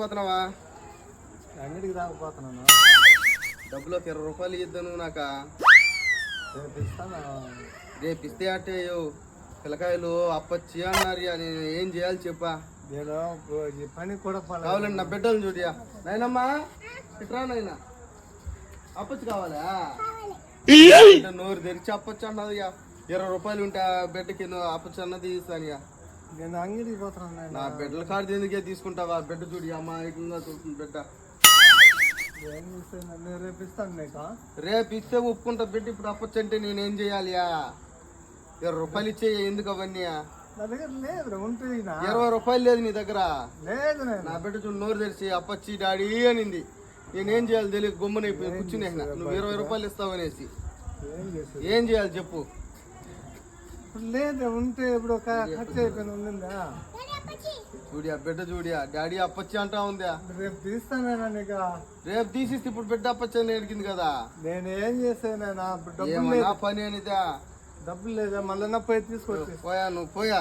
పోతున్నావా? అంగడికి రాకపోతున్నాను. డబ్బులోకి 20 రూపాయలు ఇద్దాను నాక. రేపు ఇస్తే అంటే పిల్లకాయలు అప్పచ్చి అన్నారు. నేను ఏం చేయాలి చెప్పా? నేను పని కూడా కావాలండి నా బిడ్డలు చూడియా. నాయనమ్మా ఇట్రా నాయన, అప్పచ్చి కావాలా? నోరు తెరిచి అప్పచ్చి అన్నది. 20 రూపాయలు ఉంటే ఆ బిడ్డకి అప్పచ్చి అన్నది ఇస్తాను. నేను అంగడికి పోతున్నాను. నా బిడ్డల కార్డు ఎందుకే తీసుకుంటావా? బిడ్డ చూడి అమాయకంగా చూస్తుంది బిడ్డ. రేపు ఇస్తాను నీకు. రేపు ఇస్తే ఒప్పుకుంటా బిడ్డ. ఇప్పుడు అప్పచ్చి అంటే నేనేం చేయాలియా? 20 రూపాయలు ఇచ్చే ఎందుకు అవన్నీ? నా దగ్గర లేదు. ఉంటుంది 20 రూపాయలు లేదు నీ దగ్గర? లేదు. నా బిడ్డ చూడు నోరు తెరిచి అప్పచ్చి డాడీ అనింది. నేనేం చేయాలి తెలియదు గమ్మునైపోయి కూర్చునే. నువ్వు 20 రూపాయలు ఇస్తావు అనేసి ఏం చేయాలి చెప్పు? లేదు ఉంటే ఇప్పుడు ఖర్చు అయిపోయింది. ఉందా చూడియా బిడ్డ చూడియా డాడీ అప్పచ్చి అంటా ఉందా? రేపు తీస్తానేనా నీకు? రేపు తీసిస్తే ఇప్పుడు బిడ్డ అప్పచ్చి అని అడిగింది కదా. నేను ఏం చేసానా? ఏమన్నా పని అనిదా? డబ్బులు లేదా? మళ్ళీ పోయి తీసుకొచ్చి పోయా నువ్వు పోయా.